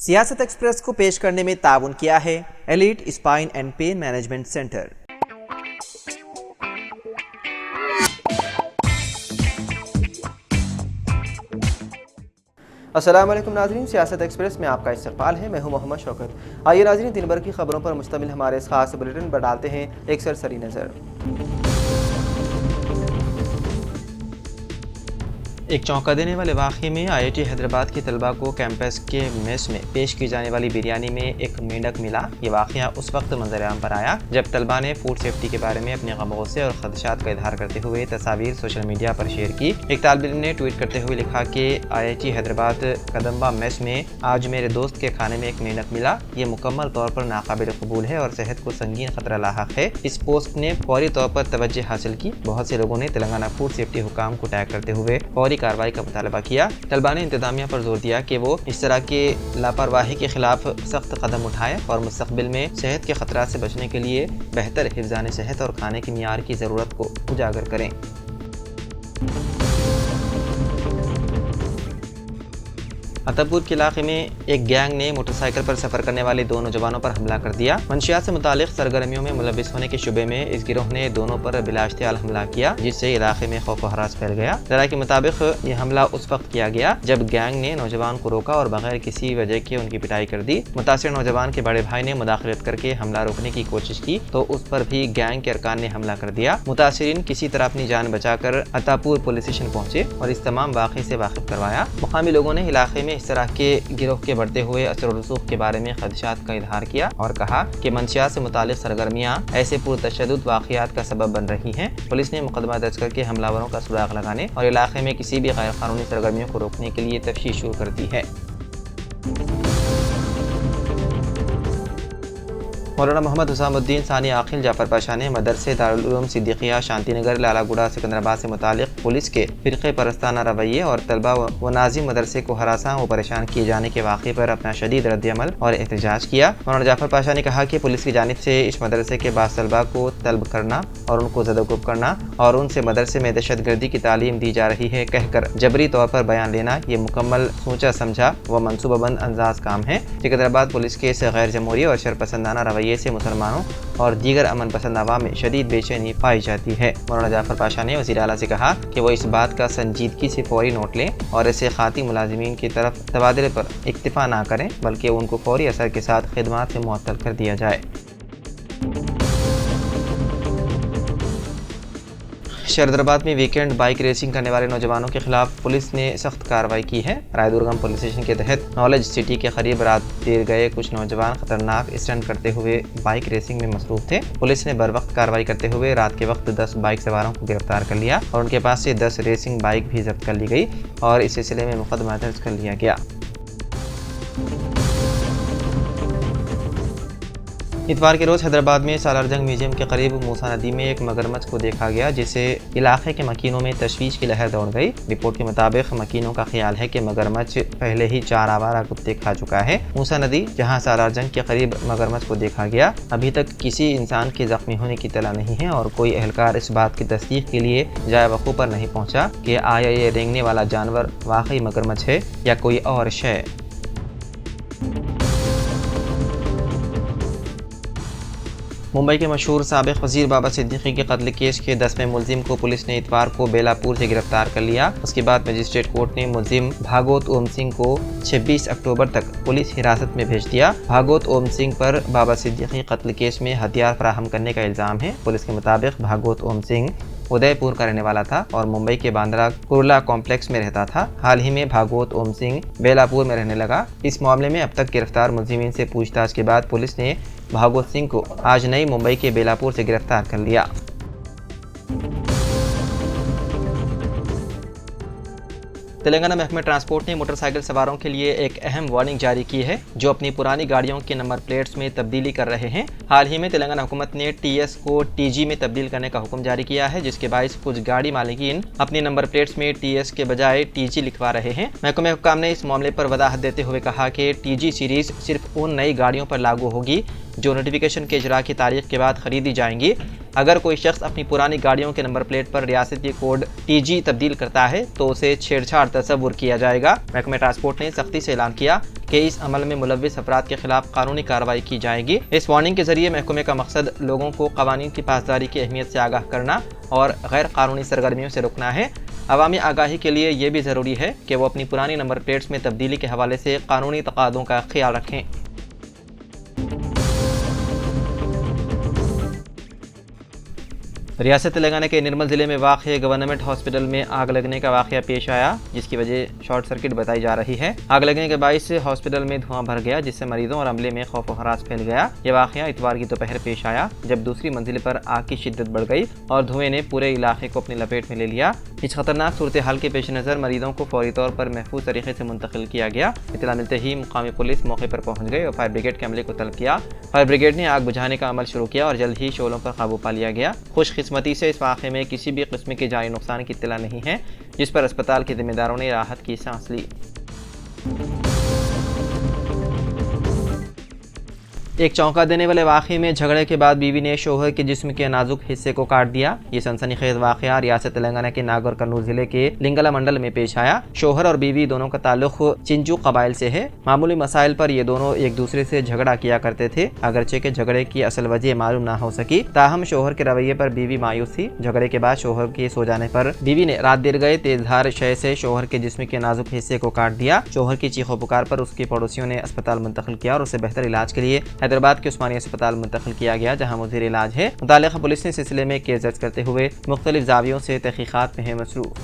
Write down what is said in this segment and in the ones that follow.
सियासत एक्सप्रेस को पेश करने में ताउन किया है elite spine and pain management centre. अस्सलाम वालेकुम नाज़रीन, सियासत एक्सप्रेस में आपका इस्तकबाल है। मैं हूं मोहम्मद शौकत। आइए नाज़रीन, दिन भर की खबरों पर मुश्तमिल हमारे इस खास बुलेटिन पर डालते हैं एक सरसरी नज़र। एक चौंका देने वाले वाक़े में IIT हैदराबाद के तलबा को कैंपस के मेस में पेश की जाने वाली बिरयानी में एक मेंढक मिला। ये वाक़या उस वक्त मंजर-ए-आम पर आया जब तलबा ने फूड सेफ्टी के बारे में अपने गम-गुस्से और खदशात का इजहार करते हुए तस्वीर सोशल मीडिया पर शेयर की। एक तालिब इल्म ने ट्वीट करते हुए लिखा कि IIT हैदराबाद कदम्बा मेस में आज मेरे दोस्त के खाने में एक मेंढक मिला। ये मुकम्मल तौर पर नाकाबिल कबूल है और सेहत को संगीन खतरा लाहक है। इस पोस्ट ने फौरी तौर पर तवज्जो हासिल की। बहुत से लोगों ने तेलंगाना फूड सेफ्टी हुकाम को टैग करते हुए फौरी कार्रवाई का मुतालबा किया। तलबा ने इंतजामिया पर जोर दिया कि वो इस तरह के लापरवाही के खिलाफ सख्त कदम उठाए और मुस्तकबिल में सेहत के खतरा से बचने के लिए बेहतर हिफ्ज़ान सेहत और खाने के मियार की ज़रूरत को उजागर करें। अतपुर के इलाके में एक गैंग ने मोटरसाइकिल पर सफर करने वाले दो नौजवानों पर हमला कर दिया। मंशियात से मुतालिक सरगर्मियों में मुलविस होने के शुबे में इस गिरोह ने दोनों पर बिलाश्तियाल हमला किया, जिससे इलाके में खौफ व हरास फैल गया। जरा के मुताबिक ये हमला उस वक्त किया गया जब गैंग ने नौजवान को रोका और बगैर किसी वजह के उनकी पिटाई कर दी। मुतासिर नौजवान के बड़े भाई ने मुदाखलत करके हमला रोकने की कोशिश की तो उस पर भी गैंग के अरकान ने हमला कर दिया। मुतासिरीन किसी तरह अपनी जान बचाकर अतापुर पुलिस स्टेशन पहुंचे और इस तमाम वाक़े से वाकिफ करवाया। मुकामी लोगों ने इलाके में इस तरह के गिरोह के बढ़ते हुए असर और रसूख के बारे में खदशात का इजहार किया और कहा कि मंशियात से मुतालिक सरगर्मियां ऐसे पुरतशद्दुद वाक़ियात का सबब बन रही हैं। पुलिस ने मुकदमा दर्ज करके हमलावरों का सुराग लगाने और इलाके में किसी भी गैर कानूनी सरगर्मियों को रोकने के लिए तफ्तीश शुरू कर दी है। मौलाना मोहम्मद हुसामुद्दीन सानी आखिल जाफर पाशा ने मदरसे दारुल उलूम सिद्दीकिया शांतिनगर लालागुड़ा सिकंदराबाद से मुतालिक पुलिस के फ़िरक़े परस्ताना रवैये और तलबा व नाज़िम मदरसे को हरासा व परेशान किए जाने के वाक़े पर अपना शदीद रद्द-ए-अमल और एहतजाज किया। मौलाना जाफर पाशा ने कहा कि पुलिस की जानिब से इस मदरसे के बाद तलबा को तलब करना और उनको ज़दोकुब करना और उनसे मदरसे में दहशतगर्दी की तालीम दी जा रही है कहकर जबरी तौर पर बयान लेना ये मुकम्मल सोचा समझा व मनसूबाबंद अंदाज काम है। सिकंदराबाद पुलिस के इस गैर जमहूरी और शरपसंदाना रवैये से मुसलमानों और दीगर अमन पसंद अवाम में शदीद बेचैनी पाई जाती है। मौलाना जाफर पाशा ने वज़ीर आला से कहा कि वो इस बात का संजीदगी से फौरी नोट लें और ऐसे खाती मुलाजिमीन की तरफ तबादले पर इक्तिफा ना करें बल्कि उनको फौरी असर के साथ खिदमात से मुअत्तल कर दिया जाए। शरदराबाद में वीकेंड बाइक रेसिंग करने वाले नौजवानों के खिलाफ पुलिस ने सख्त कार्रवाई की है। रायदुर्गम पुलिस स्टेशन के तहत नॉलेज सिटी के करीब रात देर गए कुछ नौजवान खतरनाक स्टंट करते हुए बाइक रेसिंग में मसरूफ थे। पुलिस ने बर वक्त कार्रवाई करते हुए रात के वक्त 10 बाइक सवारों को गिरफ्तार कर लिया और उनके पास से 10 रेसिंग बाइक भी जब्त कर ली गई और इस सिलसिले में मुकदमा दर्ज कर लिया गया। इतवार के रोज़ हैदराबाद में सालार जंग म्यूजियम के करीब मूसा नदी में एक मगरमच्छ को देखा गया जिससे इलाके के मकीनों में तशवीश की लहर दौड़ गई। रिपोर्ट के मुताबिक मकीनों का ख्याल है कि मगरमच्छ पहले ही 4 आवारा कुत्ते खा चुका है। मूसा नदी जहां सालार जंग के करीब मगरमच्छ को देखा गया, अभी तक किसी इंसान के जख्मी होने की इत्तला नहीं है और कोई एहलकार इस बात की तस्दीक के लिए जाए वक़ूफ़ पर नहीं पहुँचा कि आया ये रेंगने वाला जानवर वाकई मगरमच्छ है या कोई और शय। मुंबई के मशहूर साबिक वज़ीर बाबा सिद्दीकी के कत्ल केस के 10वें मुलजिम को पुलिस ने इतवार को बेलापुर से गिरफ्तार कर लिया। उसके बाद मजिस्ट्रेट कोर्ट ने मुलजिम भागवत ओम सिंह को 26 अक्टूबर तक पुलिस हिरासत में भेज दिया। भागवत ओम सिंह पर बाबा सिद्दीकी कत्ल केस में हथियार फराहम करने का इल्ज़ाम है। पुलिस के मुताबिक भागवत ओम सिंह उदयपुर का रहने वाला था और मुंबई के बांद्रा कुर्ला कॉम्प्लेक्स में रहता था। हाल ही में भागवत ओम सिंह बेलापुर में रहने लगा। इस मामले में अब तक गिरफ्तार मुलजिमीन से पूछताछ के बाद पुलिस ने भागवत सिंह को आज नई मुंबई के बेलापुर से गिरफ्तार कर लिया। तेलंगाना महकमा ट्रांसपोर्ट ने मोटरसाइकिल सवारों के लिए एक अहम वार्निंग जारी की है जो अपनी पुरानी गाड़ियों के नंबर प्लेट्स में तब्दीली कर रहे हैं। हाल ही में तेलंगाना हुकूमत ने TS को TG में तब्दील करने का हुक्म जारी किया है, जिसके बायस कुछ गाड़ी मालिकीन अपनी नंबर प्लेट्स में TS के बजाय TG लिखवा रहे हैं। महकमा हुक्काम ने इस मामले पर वजाहत देते हुए कहा कि TG सीरीज सिर्फ उन नई गाड़ियों पर लागू होगी जो नोटिफिकेशन के इजरा की तारीख के बाद खरीदी जाएंगी। अगर कोई शख्स अपनी पुरानी गाड़ियों के नंबर प्लेट पर रियासती कोड TG तब्दील करता है तो उसे छेड़छाड़ तस्वुर किया जाएगा। महकमे ट्रांसपोर्ट ने सख्ती से ऐलान किया कि इस अमल में मुलव्विस अफराद के खिलाफ कानूनी कार्रवाई की जाएगी। इस वार्निंग के जरिए महकमे का मकसद लोगों को कवानीन की पासदारी की अहमियत से आगाह करना और गैर कानूनी सरगर्मियों से रोकना है। अवामी आगाही के लिए ये भी ज़रूरी है कि वो अपनी पुरानी नंबर प्लेट्स में तब्दीली के हवाले से कानूनी तकादों का ख्याल रखें। रियासत तेलंगाना के निर्मल ज़िले में वाक़ गवर्नमेंट हॉस्पिटल में आग लगने का वाक़या पेश आया, जिसकी वजह शॉर्ट सर्किट बताई जा रही है। आग लगने के बाइस हॉस्पिटल में धुआं भर गया, जिससे मरीजों और अमले में खौफ व हरास फैल गया। यह वाक़या इतवार की दोपहर पेश आया, जब दूसरी मंजिल पर आग की शिद्दत बढ़ गई और धुएं ने पूरे इलाके को अपनी लपेट में ले लिया। इस खतरनाक सूरत हाल के पेश नज़र मरीजों को फौरी तौर पर महफूज तरीके से मुंतकिल किया गया। इत्तला मिलते ही मुकामी पुलिस मौके पर पहुंच गई और फायर ब्रिगेड के अमले को तलब किया। फायर ब्रिगेड ने आग बुझाने का अमल शुरू किया और जल्द ही शोलों पर काबू पा लिया गया। खुशकिस्मती से इस वाक़े में किसी भी किस्म के जानी नुकसान की इत्तला नहीं है, जिस पर अस्पताल के जिम्मेदारों ने राहत की सांस ली। एक चौंका देने वाले वाक़े में झगड़े के बाद बीवी ने शोहर के जिस्म के नाजुक हिस्से को काट दिया। ये सनसनीखेज वाक़या रियासत तेलंगाना के नागौर कर्नूल जिले के लिंगला मंडल में पेश आया। शोहर और बीवी दोनों का ताल्लुक चिंचू कबाइल से है। मामूली मसाइल पर ये दोनों एक दूसरे से झगड़ा किया करते थे। अगरचे के झगड़े की असल वजह मालूम ना हो सकी, ताहम शोहर के रवैये पर बीवी मायूस थी। झगड़े के बाद शोहर के सो जाने पर बीवी ने रात देर गए तेजधार शय से शोहर के जिस्म के नाजुक हिस्से को काट दिया। शोहर की चीखों पुकार पर उसके पड़ोसियों ने अस्पताल मुंतकिल किया और उसे बेहतर इलाज के लिए हैदराबाद के उस्मानिया अस्पताल मुंतकिल किया गया, जहां मुज़ीर इलाज है। मुतालिका पुलिस ने सिलसिले में केस दर्ज करते हुए मुख्तलिफ ज़ावियों से तहकीकात में है मसरूफ़।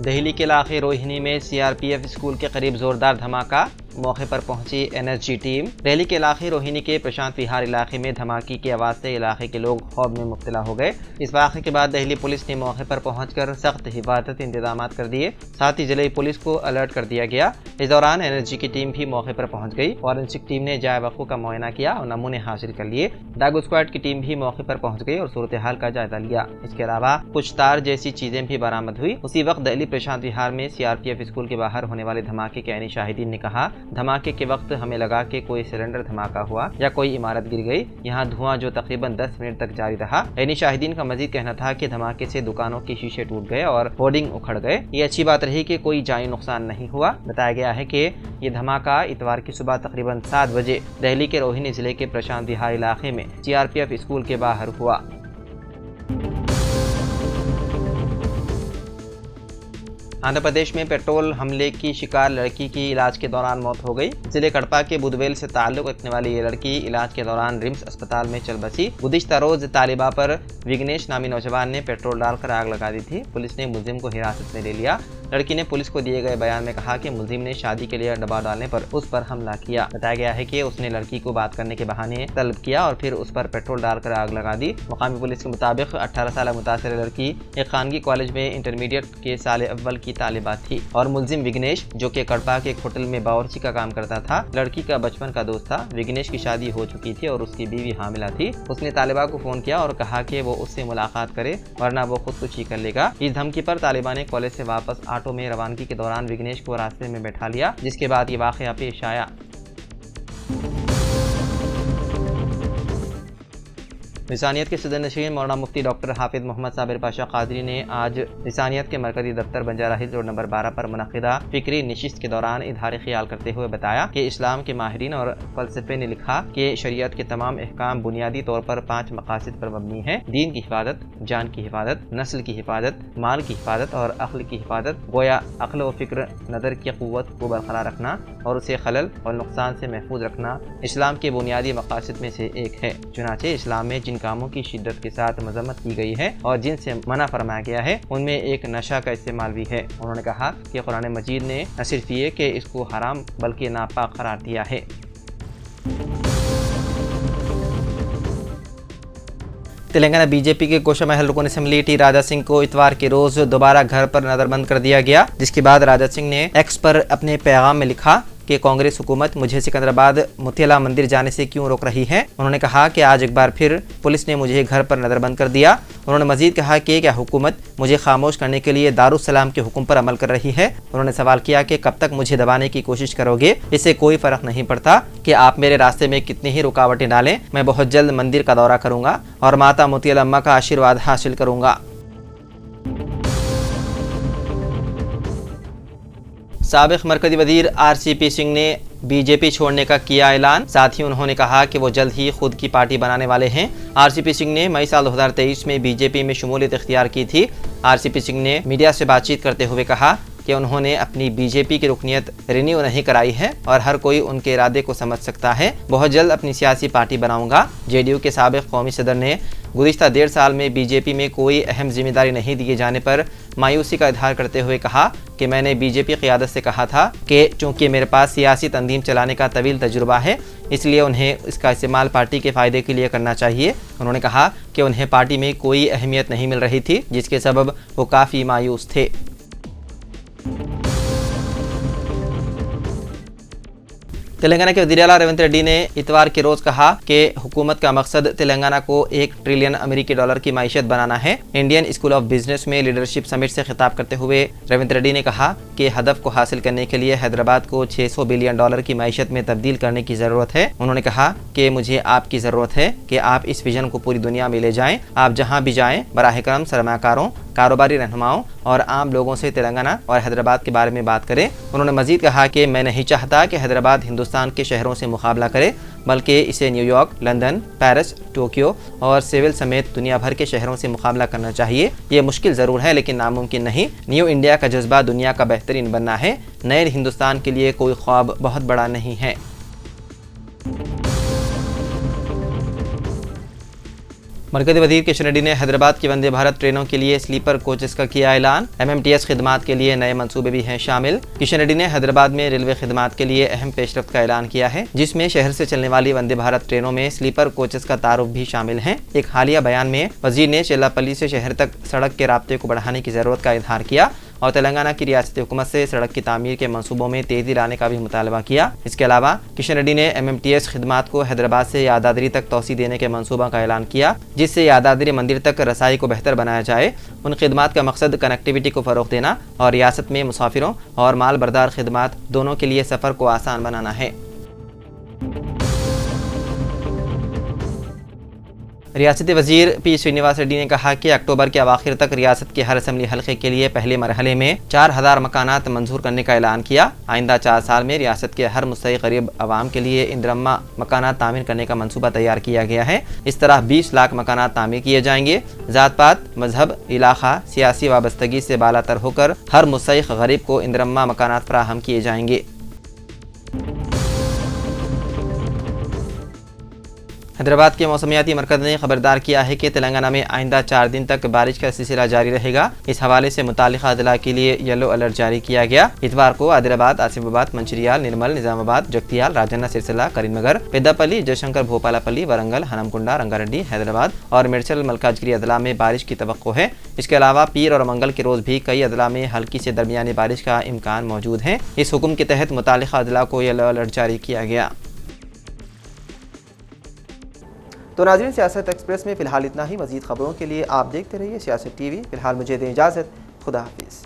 दिल्ली के इलाके रोहिणी में CRPF स्कूल के करीब जोरदार धमाका, मौके पर पहुंची NSG टीम। दिल्ली के इलाके रोहिणी के प्रशांत विहार इलाके में धमाके की आवाज़ से इलाके के लोग खौफ में मुब्तला हो गए। इस वाक़े के बाद दिल्ली पुलिस ने मौके पर पहुंचकर सख्त हिफाजती इंतजाम कर दिए, साथ ही जिले पुलिस को अलर्ट कर दिया गया। इस दौरान NSG की टीम भी मौके पर पहुंच गई। फॉरेंसिक टीम ने जाए वक़्फ़ का मुआयना किया और नमूने हासिल कर लिए। डागो स्क्वाड की टीम भी मौके पर पहुंच गई और सूरत हाल का जायजा लिया। इसके अलावा कुछ तार जैसी चीज़ें भी बरामद हुई। उसी वक्त दिल्ली प्रशांत विहार में CRPF स्कूल के बाहर होने वाले धमाके के ऐनी शाहिदीन ने कहा, धमाके के वक्त हमें लगा कि कोई सिलेंडर धमाका हुआ या कोई इमारत गिर गई। यहाँ धुआं जो तकरीबन 10 मिनट तक जारी रहा। ऐनी शाहिदीन का मजीद कहना था कि धमाके से दुकानों के शीशे टूट गए और होर्डिंग उखड़ गए। ये अच्छी बात रही कि कोई जानी नुकसान नहीं हुआ। बताया गया है कि ये धमाका इतवार की सुबह तकरीबन 7 बजे दिल्ली के रोहिणी जिले के प्रशांत विहार इलाके में CRPF स्कूल के बाहर हुआ। आंध्र प्रदेश में पेट्रोल हमले की शिकार लड़की की इलाज के दौरान मौत हो गई। जिले कड़पा के बुधवेल से ताल्लुक रखने वाली ये लड़की इलाज के दौरान रिम्स अस्पताल में चल बसी। गुज़िश्ता रोज तालिबा पर विग्नेश नामी नौजवान ने पेट्रोल डालकर आग लगा दी थी। पुलिस ने मुलजिम को हिरासत में ले लिया। लड़की ने पुलिस को दिए गए बयान में कहा कि मुलजिम ने शादी के लिए दबाव डालने पर उस पर हमला किया। बताया गया है कि उसने लड़की को बात करने के बहाने तलब किया और फिर उस पर पेट्रोल डालकर आग लगा दी। मुकामी पुलिस के मुताबिक 18 साल मुतासर लड़की एक खानगी कॉलेज में इंटरमीडिएट के साल अव्वल की तालिबा थी और मुलजिम विग्नेश, जो कि कड़पा के एक होटल में बावर्ची का काम करता था, लड़की का बचपन का दोस्त था। विग्नेश की शादी हो चुकी थी और उसकी बीवी हामिला थी। उसने तालिबा को फोन किया और कहा कि वो उससे मुलाकात करे वरना वो खुदकुशी कर लेगा। इस धमकी पर तालिबा ने कॉलेज से वापस ऑटो में रवानगी के दौरान विग्नेश को रास्ते में बैठा लिया, जिसके बाद ये वाक़या पेश आया। लिसानियत के सदर नशीन मौलाना मुफ्ती डॉक्टर हाफिज मोहम्मद साबिर पाशा कादरी ने आज लिसानियत के मरकजी दफ्तर बंजारा हिल्स रोड नंबर 12 पर मुनक़िदा फ़िक्री नशिस्त के दौरान इज़हार ख्याल करते हुए बताया कि इस्लाम के माहिरीन और फ़लसफ़े ने लिखा कि शरीयत के तमाम अहकाम बुनियादी तौर पर 5 मकासद पर मबनी है: दीन की हिफाजत, जान की हिफाजत, नस्ल की हिफाजत, माल की हिफाजत और अक्ल की हिफाजत। गोया अक्ल व फ़िक्र नज़र की क़ुव्वत को बरकरार रखना और उसे खलल और नुकसान से महफूज रखना इस्लाम के बुनियादी मकासद में से एक है। चुनांचे इस्लाम में जिन कामों की शिद्दत के साथ मजम्मत की गई है और जिनसे मना फरमाया गया है, उनमें एक नशा का इस्तेमाल भी है। उन्होंने कहा कि कुरान मजीद ने न सिर्फ ये कि इसको हराम बल्कि नापाक करार दिया है। तेलंगाना बीजेपी के कोशा महल रुकन असेंबली टी राजा सिंह को इतवार के रोज दोबारा घर पर नजरबंद कर दिया गया, जिसके बाद राजा सिंह ने एक्स पर अपने पैगाम में लिखा कि कांग्रेस हुकूमत मुझे सिकंदराबाद मोतियाला मंदिर जाने से क्यों रोक रही है। उन्होंने कहा कि आज एक बार फिर पुलिस ने मुझे घर पर नजरबंद कर दिया। उन्होंने मजीद कहा कि क्या हुकूमत मुझे खामोश करने के लिए दारुस्सलाम के हुक्म पर अमल कर रही है। उन्होंने सवाल किया कि कब तक मुझे दबाने की कोशिश करोगे, इससे कोई फर्क नहीं पड़ता कि आप मेरे रास्ते में कितनी ही रुकावटें डालें, मैं बहुत जल्द मंदिर का दौरा करूंगा और माता मोतियाला अम्मा का आशीर्वाद हासिल करूंगा। साबिक मरकजी वजीर RCP सिंह ने बीजेपी छोड़ने का किया ऐलान। साथ ही उन्होंने कहा कि वो जल्द ही खुद की पार्टी बनाने वाले हैं। RCP सिंह ने मई साल 2023 में बीजेपी में शमूलियत इख्तियार की थी। RCP सिंह ने मीडिया से बातचीत करते हुए कहा कि उन्होंने अपनी बीजेपी की रुकनीत रिन्यू नहीं कराई है और हर कोई उनके इरादे को समझ सकता है। बहुत जल्द अपनी सियासी पार्टी बनाऊंगा। JDU के साबिक कौमी सदर ने गुज़िश्ता 1.5 साल में बीजेपी में कोई अहम जिम्मेदारी नहीं दिए जाने पर मायूसी का इजहार करते हुए कहा कि मैंने बीजेपी क़ियादत से कहा था कि चूँकि मेरे पास सियासी तंजीम चलाने का तवील तजुर्बा है, इसलिए उन्हें इसका इस्तेमाल पार्टी के फ़ायदे के लिए करना चाहिए। उन्होंने कहा कि उन्हें पार्टी में कोई अहमियत नहीं मिल रही थी, जिसके सबब वो काफ़ी मायूस थे। तेलंगाना के वज़ीर आला रेवंत रेड्डी ने इतवार के रोज कहा कि हुकूमत का मकसद तेलंगाना को $1 ट्रिलियन अमेरिकी डॉलर की माइशत बनाना है। इंडियन स्कूल ऑफ बिजनेस में लीडरशिप समिट से खिताब करते हुए रेवंत रेड्डी ने कहा कि हदफ को हासिल करने के लिए हैदराबाद को $600 बिलियन की माइशत में तब्दील करने की ज़रूरत है। उन्होंने कहा कि मुझे आपकी ज़रूरत है कि आप इस विजन को पूरी दुनिया में ले जाएं। आप जहां भी जाएं, बराह करम सरमाकारों, कारोबारी रहनुमाओं और आम लोगों से तेलंगाना और हैदराबाद के बारे में बात करें। उन्होंने मजीद कहा कि मैं नहीं चाहता कि हैदराबाद हिंदुस्तान के शहरों से मुकाबला करे, बल्कि इसे न्यूयॉर्क, लंदन, पेरिस, टोक्यो और सेवल समेत दुनिया भर के शहरों से मुकाबला करना चाहिए। ये मुश्किल ज़रूर है लेकिन नामुमकिन नहीं। न्यू इंडिया का जज्बा दुनिया का बेहतरीन बनना है। नए हिंदुस्तान के लिए कोई ख्वाब बहुत बड़ा नहीं है। मरकज़ी वज़ीर किशन रेड्डी ने हैदराबाद की वंदे भारत ट्रेनों के लिए स्लीपर कोचेस का किया ऐलान। MMTS खिदमात के लिए नए मंसूबे भी हैं शामिल। किशन रेड्डी ने हैदराबाद में रेलवे खिदमात के लिए अहम पेशरफ्त का ऐलान किया है, जिसमें शहर से चलने वाली वंदे भारत ट्रेनों में स्लीपर कोचेस का तारुफ भी शामिल है। एक हालिया बयान में वज़ीर ने चेल्लापल्ली से शहर तक सड़क के राब्ते को बढ़ाने की ज़रूरत का इजहार किया और तेलंगाना की रियासती हुकूमत से सड़क की तामीर के मंसूबों में तेज़ी लाने का भी मुतालबा किया। इसके अलावा किशन रेड्डी ने MMTS खिदमात को हैदराबाद से यादाद्री तक तोसी देने के मंसूबा का ऐलान किया, जिससे यादाद्री मंदिर तक रसाई को बेहतर बनाया जाए। उन खिदमात का मकसद कनेक्टिविटी को फ़रोग़ देना और रियासत में मुसाफिरों और माल बरदार खिदमात दोनों के लिए सफ़र को आसान बनाना है। रियासती वज़ीर P श्रीनिवास रेड्डी ने कहा कि अक्टूबर के अवाखिर तक रियासत के हर असम्बली हल्के के लिए पहले मरहले में 4000 मकानात मंजूर करने का ऐलान किया। आइंदा 4 साल में रियासत के हर मुस्तहिक़ गरीब अवाम के लिए इंदरम्मा मकानात तामीर करने का मंसूबा तैयार किया गया है। इस तरह 20 लाख मकानात तामीर किए जाएंगे। ज़ात पात, मजहब, इलाका, सियासी वाबस्तगी से बालातर होकर हर मुस्तहिक़ गरीब को इंदरम्मा मकानात फराहम किए जाएंगे। हैदराबाद के मौसमियाती मरकज़ ने खबरदार किया है कि तेलंगाना में आइंदा 4 दिन तक बारिश का सिलसिला जारी रहेगा। इस हवाले से मुतालिका अदला के लिए येलो अलर्ट जारी किया गया। इतवार को आदिलाबाद, आसिफाबाद, मंचिरियाल, निर्मल, निजामाबाद, जगतियाल, राजन्ना, सिरसिला, करीमनगर, पेद्दापल्ली, जयशंकर, भोपालपल्ली, वरंगल, हनमकुंडा, रंगारेड्डी, हैदराबाद और मेडचल मलकाजगिरी अदला में बारिश की तवक्को है। इसके अलावा पीर और मंगल के रोज़ भी कई अदला में हल्की से दरमियानी बारिश का इम्कान मौजूद है। इस हुक्म के तहत मुतालिका अदला को येलो अलर्ट जारी किया गया। तो नाज़रीन, सियासत एक्सप्रेस में फ़िलहाल इतना ही। मज़ीद ख़बरों के लिए आप देखते रहिए सियासत TV। फ़िलहाल मुझे दें इजाज़त। खुदा हाफिज़।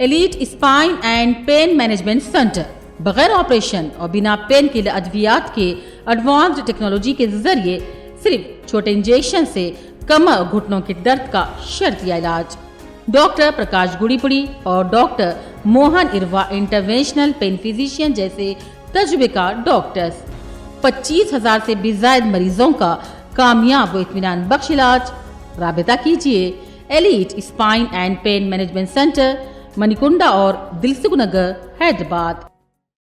Elite spine and pain management centre बगैर ऑपरेशन और बिना पेन के अद्वियात के एडवांस्ड टेक्नोलॉजी के जरिए सिर्फ छोटे इंजेक्शन से कमर और घुटनों के दर्द का शर्तिया इलाज। डॉक्टर प्रकाश गुड़ीपुड़ी और doctor Mohan Irva interventional pain physician जैसे तजुर्बेकार डॉक्टर्स 25,000 से भी ज्यादा मरीजों का कामयाब व इत्मीनान बख्श इलाज। राबिता कीजिए elite spine and pain management centre, Manikunda और दिलसुख नगर, हैदराबाद।